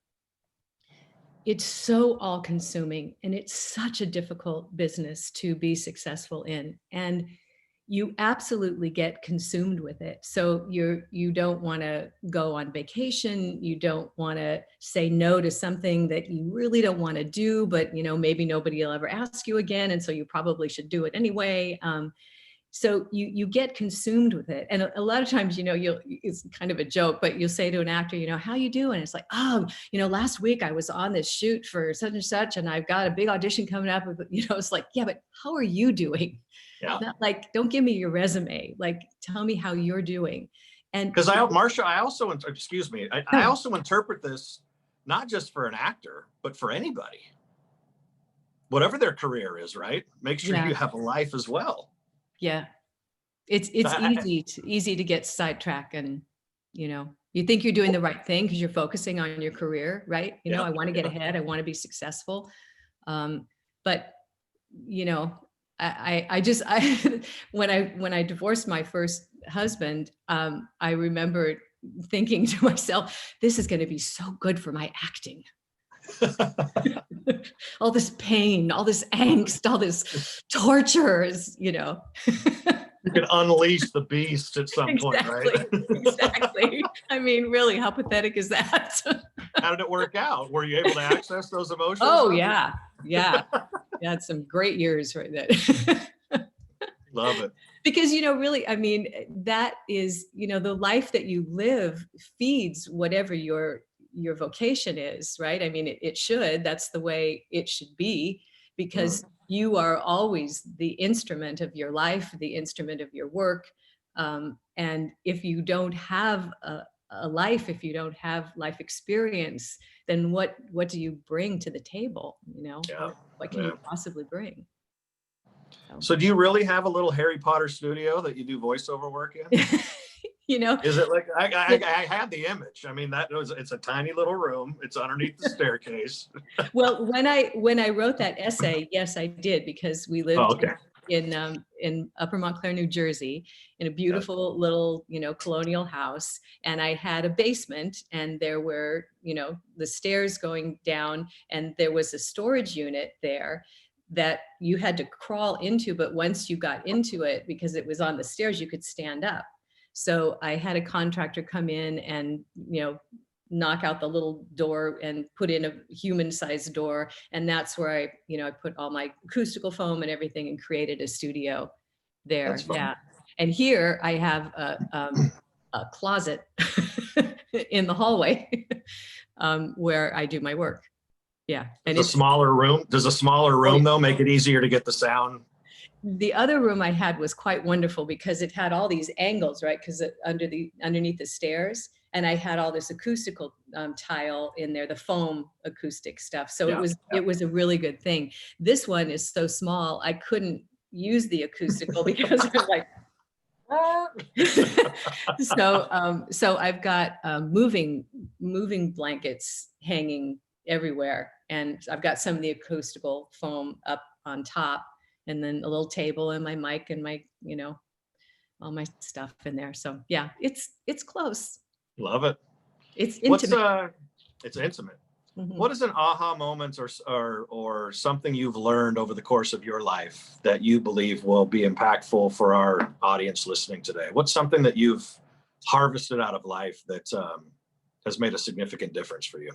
It's so all-consuming, and it's such a difficult business to be successful in. And you absolutely get consumed with it. So you don't want to go on vacation. You don't want to say no to something that you really don't want to do, but maybe nobody will ever ask you again. And so you probably should do it anyway. So you get consumed with it. And a lot of times, it's kind of a joke, but you'll say to an actor, how you doing? It's like, oh, last week I was on this shoot for such and such, and I've got a big audition coming up. It's like, yeah, but how are you doing? Yeah. Not like, don't give me your resume. Like, tell me how you're doing. And because Marsha, I also interpret this not just for an actor, but for anybody, whatever their career is, right? Make sure you have a life as well. Yeah. It's easy to get sidetracked and, You think you're doing the right thing because you're focusing on your career, right? You know, Yeah, I want to get yeah. ahead. I want to be successful. But you know, I just, when I divorced my first husband, I remember thinking to myself, this is going to be so good for my acting. All this pain, all this angst, all this torture is, you know. You can unleash the beast at some point, right? Exactly. I mean, really, how pathetic is that? How did it work out? Were you able to access those emotions? Oh, yeah. Yeah. You had some great years right there. Love it. Because, you know, really, I mean, that is, you know, the life that you live feeds whatever your vocation is, right? I mean, it should, that's the way it should be, because you are always the instrument of your life, the instrument of your work. And if you don't have a life, if you don't have life experience, then what do you bring to the table? You know, Yeah. what can you possibly bring? So do you really have a little Harry Potter studio that you do voiceover work in? You know, Is it like, I had the image. I mean, it's a tiny little room. It's underneath the staircase. well, when I wrote that essay, yes, I did, because we lived in Upper Montclair, New Jersey, in a beautiful little, you know, colonial house. And I had a basement, and there were, you know, the stairs going down, and there was a storage unit there that you had to crawl into. But once you got into it, because it was on the stairs, you could stand up. So I had a contractor come in and, you know, knock out the little door and put in a human-sized door. And that's where I, you know, I put all my acoustical foam and everything and created a studio there. That's fun. Yeah. And here I have a closet in the hallway where I do my work. Yeah. And Does a smaller room though make it easier to get the sound? The other room I had was quite wonderful because it had all these angles, right? Because underneath the stairs, and I had all this acoustical tile in there, the foam acoustic stuff. So it was a really good thing. This one is so small, I couldn't use the acoustical because I'm like, so I've got moving blankets hanging everywhere, and I've got some of the acoustical foam up on top, and then a little table and my mic and my, you know, all my stuff in there. So yeah, it's close. Love it. It's intimate. It's intimate. What is an aha moment or something you've learned over the course of your life that you believe will be impactful for our audience listening today? What's something that you've harvested out of life that has made a significant difference for you?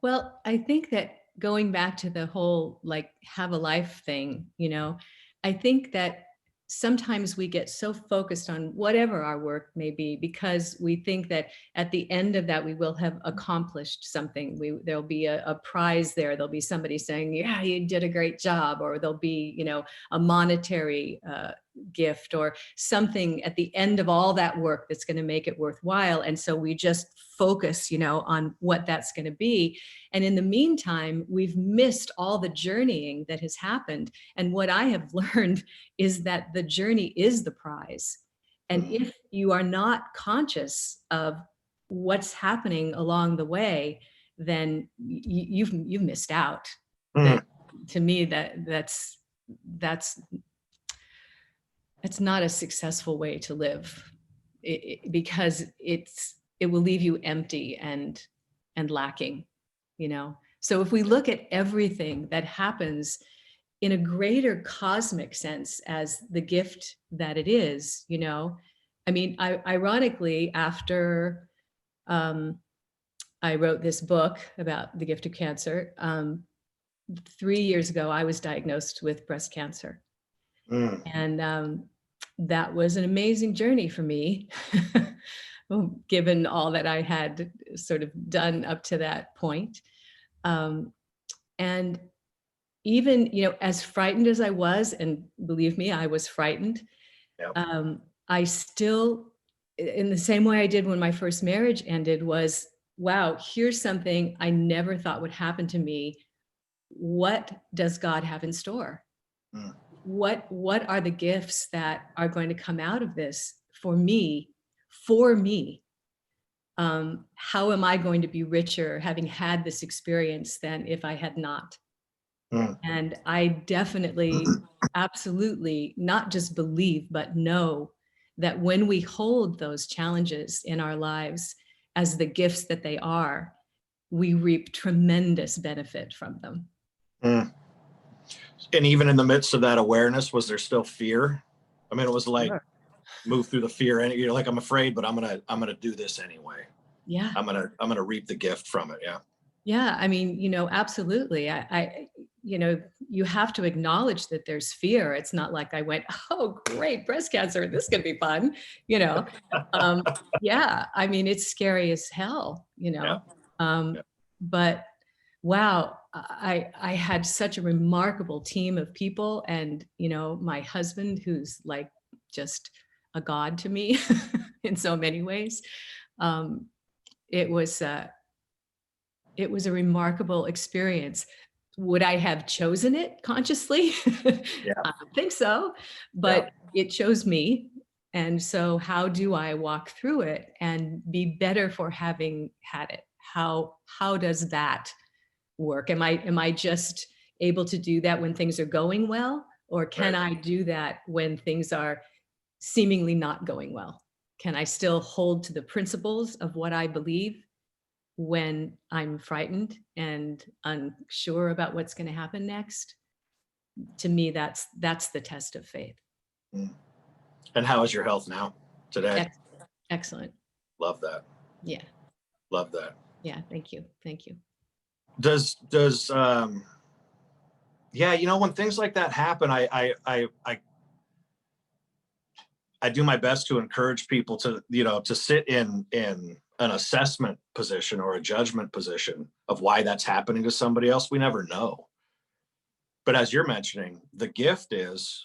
Well, I think that going back to the whole like have a life thing, you know, I think that sometimes we get so focused on whatever our work may be because we think that at the end of that we will have accomplished something. There'll be a prize there. There'll be somebody saying, yeah, you did a great job, or there'll be, you know, a monetary gift or something at the end of all that work that's going to make it worthwhile. And so we just focus, you know, on what that's going to be. And in the meantime, we've missed all the journeying that has happened. And what I have learned is that the journey is the prize. And if you are not conscious of what's happening along the way, then you've missed out. To me, that's not a successful way to live, because it will leave you empty and lacking, you know? So if we look at everything that happens in a greater cosmic sense as the gift that it is, you know, I mean, ironically, after I wrote this book about the gift of cancer, 3 years ago, I was diagnosed with breast cancer. And that was an amazing journey for me, given all that I had sort of done up to that point. And even, you know, as frightened as I was, and believe me, I was frightened, I still, in the same way I did when my first marriage ended, was, wow, here's something I never thought would happen to me. What does God have in store? What are the gifts that are going to come out of this for me? how am I going to be richer having had this experience than if I had not? Mm. And I definitely, absolutely not just believe, but know that when we hold those challenges in our lives as the gifts that they are, we reap tremendous benefit from them. Mm. And even in the midst of that awareness, was there still fear? I mean, it was like Sure. move through the fear, and you're like, I'm afraid, but I'm gonna do this anyway. Yeah. I'm gonna reap the gift from it. Yeah. Yeah. I mean, absolutely. You have to acknowledge that there's fear. It's not like I went, oh, great, breast cancer, this is going to be fun. You know, yeah. I mean, it's scary as hell, Yeah. Yeah. but wow, I had such a remarkable team of people, and, my husband, who's like just a god to me in so many ways. Um, it was, it was a remarkable experience. Would I have chosen it consciously? Yeah. I don't think so, Yeah. but it chose me. And so how do I walk through it and be better for having had it? How does that work? Am I just able to do that when things are going well? Or can Right. I do that when things are seemingly not going well? Can I still hold to the principles of what I believe when I'm frightened and unsure about what's going to happen next? To me, that's the test of faith. Mm. And how is your health now today? Excellent. Excellent. Love that. Yeah. Love that. Yeah. Thank you. Thank you. Does yeah, when things like that happen, I do my best to encourage people to, to sit in an assessment position or a judgment position of why that's happening to somebody else. We never know. But as you're mentioning, the gift is,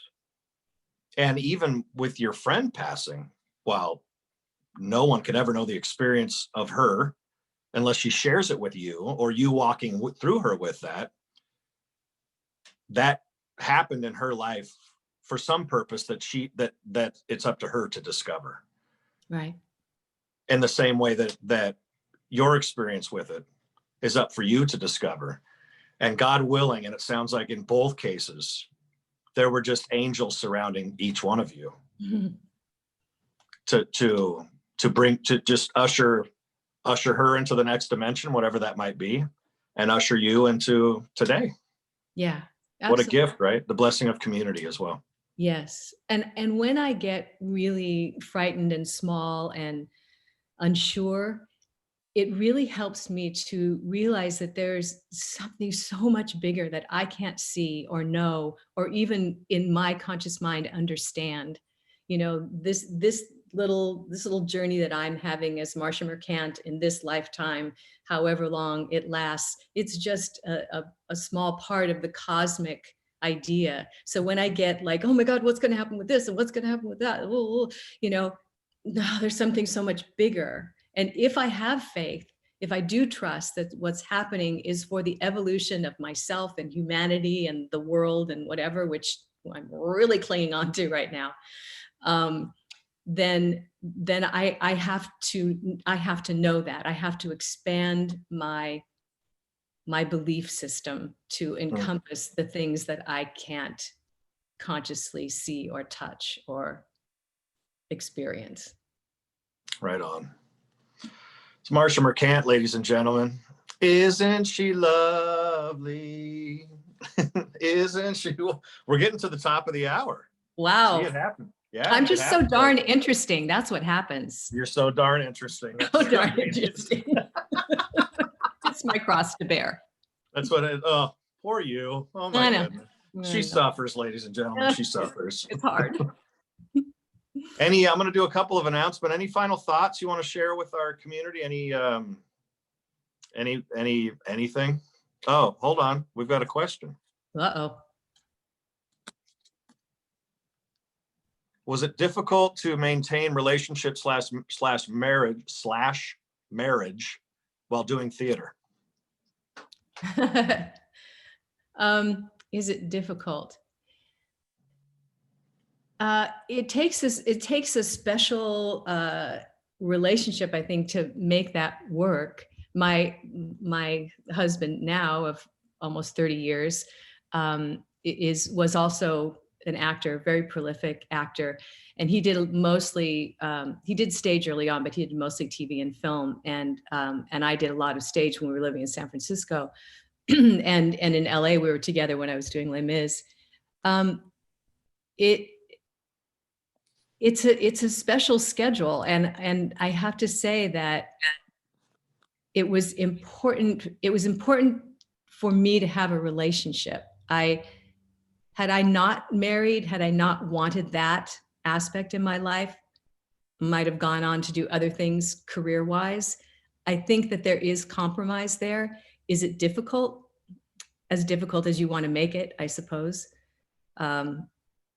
and even with your friend passing, while no one could ever know the experience of her unless she shares it with you, or you walking through her with that happened in her life for some purpose that it's up to her to discover. Right. In the same way that your experience with it is up for you to discover. And God willing, and it sounds like in both cases, there were just angels surrounding each one of you to just usher her into the next dimension, whatever that might be, and usher you into today. Yeah. What a Absolutely. gift, right? The blessing of community as well. Yes. And when I get really frightened and small and unsure, it really helps me to realize that there's something so much bigger that I can't see or know, or even in my conscious mind understand. This little journey that I'm having as Marsha Mercant in this lifetime, however long it lasts, it's just a small part of the cosmic idea. So when I get like, oh my God, what's going to happen with this and what's going to happen with that? No, there's something so much bigger. And if I have faith, if I do trust that what's happening is for the evolution of myself and humanity and the world and whatever, which I'm really clinging on to right now, then I have to know that. I have to expand my belief system to encompass the things that I can't consciously see or touch or experience. Right on. It's Marsha Mercant, ladies and gentlemen. Isn't she lovely? Isn't she? We're getting to the top of the hour. Wow. See, it happened. Yeah. I'm just so darn interesting. That's what happens. You're so darn interesting. So darn interesting. It's my cross to bear. That's what oh, poor you. Oh my goodness. She suffers, ladies and gentlemen. She suffers. It's hard. I'm going to do a couple of announcements. Any final thoughts you want to share with our community? Anything? Oh, hold on. We've got a question. Uh-oh. Was it difficult to maintain relationship slash marriage while doing theater? Is it difficult? It takes a special relationship, I think, to make that work. My husband now of almost 30 years was also an actor, very prolific actor, and he did mostly he did stage early on, but he did mostly TV and film, and I did a lot of stage when we were living in San Francisco, and in LA we were together when I was doing Les Mis. It's a special schedule, and I have to say that it was important for me to have a relationship. Had I not married, had I not wanted that aspect in my life, might have gone on to do other things career-wise. I think that there is compromise there. Is it difficult? As difficult as you want to make it, I suppose.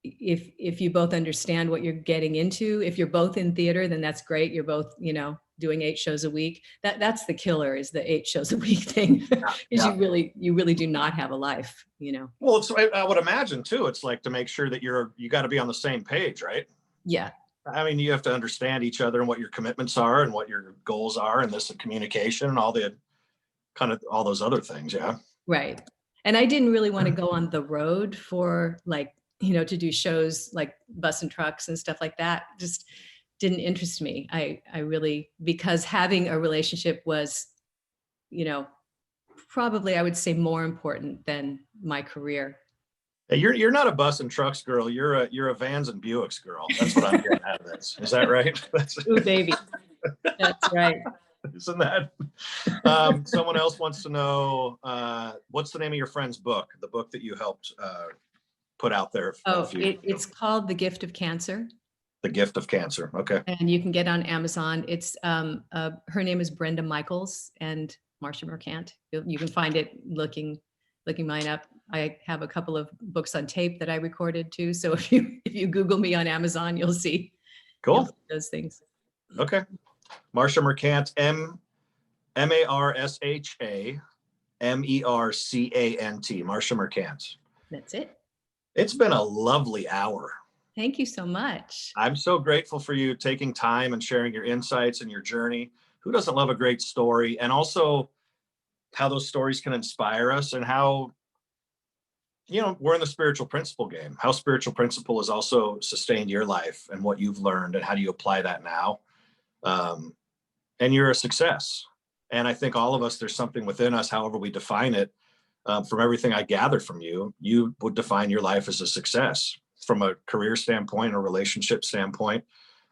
If you both understand what you're getting into, if you're both in theater, then that's great. You're both, doing 8 shows a week. That's the killer, is the 8 shows a week thing. Because you really do not have a life, Well, I would imagine too, it's like to make sure that you got to be on the same page, right? Yeah. I mean, you have to understand each other and what your commitments are and what your goals are, and this communication and all those other things. Yeah. Right. And I didn't really want to go on the road for to do shows like Bus and Trucks and stuff like that. Just didn't interest me. I really, because having a relationship was, probably I would say more important than my career. Hey, you're not a Bus and Trucks girl. You're a Vans and Buicks girl. That's what I'm getting out of this. Is that right? Ooh, baby. That's right. Isn't that? Someone else wants to know, what's the name of your friend's book? The book that you helped put out there. It's called The Gift of Cancer. The Gift of Cancer. Okay. And you can get on Amazon. It's her name is Brenda Michaels and Marsha Mercant. You can find it looking mine up. I have a couple of books on tape that I recorded too. So if you Google me on Amazon, you'll see. Cool. Those things. Okay. Marsha Mercant, Marsha Mercant. Marsha Mercant. That's it. It's been a lovely hour. Thank you so much. I'm so grateful for you taking time and sharing your insights and your journey. Who doesn't love a great story? And also how those stories can inspire us, and how, we're in the spiritual principle game, how spiritual principle has also sustained your life and what you've learned, and how do you apply that now? And you're a success. And I think all of us, there's something within us, however we define it. From everything I gather from you, you would define your life as a success from a career standpoint, a relationship standpoint.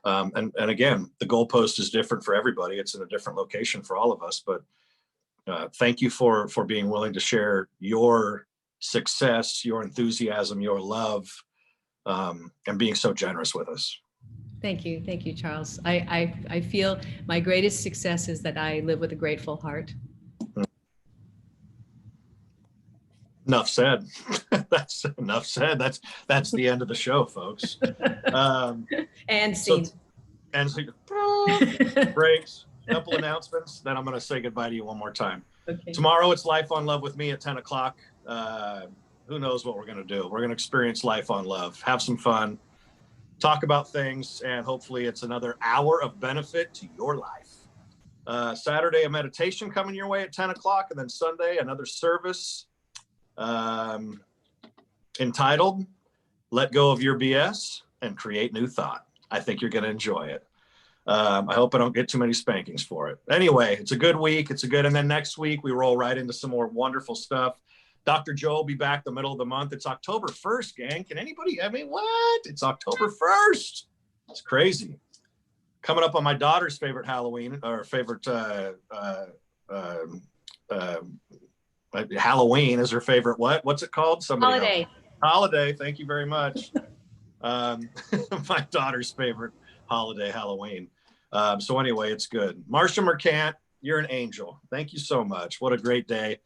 And again, the goalpost is different for everybody. It's in a different location for all of us. But thank you for being willing to share your success, your enthusiasm, your love, and being so generous with us. Thank you, Charles. I feel my greatest success is that I live with a grateful heart. Enough said. That's enough said. That's the end of the show, folks. And scene. Breaks. Couple announcements. Then I'm going to say goodbye to you one more time. Okay. Tomorrow it's Life on Love with me at 10 o'clock. Who knows what we're going to do? We're going to experience life on love, have some fun, talk about things, and hopefully it's another hour of benefit to your life. Saturday, a meditation coming your way at 10 o'clock, and then Sunday, another service entitled Let Go of Your BS and Create New Thought. I think you're going to enjoy it. I hope I don't get too many spankings for it. Anyway, it's a good week. And then next week we roll right into some more wonderful stuff. Dr. Joe will be back the middle of the month. It's October 1st, gang. Can anybody, what? It's October 1st. It's crazy. Coming up on my daughter's favorite Halloween, or favorite, Halloween is her favorite what? What's it called? Holiday. Thank you very much. My daughter's favorite holiday, Halloween. So anyway, it's good. Marsha Mercant, you're an angel. Thank you so much. What a great day.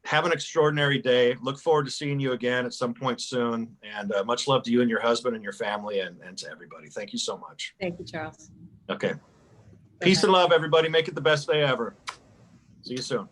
Have an extraordinary day. Look forward to seeing you again at some point soon. And much love to you and your husband and your family, and to everybody. Thank you so much. Thank you, Charles. Okay. Peace and love, everybody. Make it the best day ever. See you soon.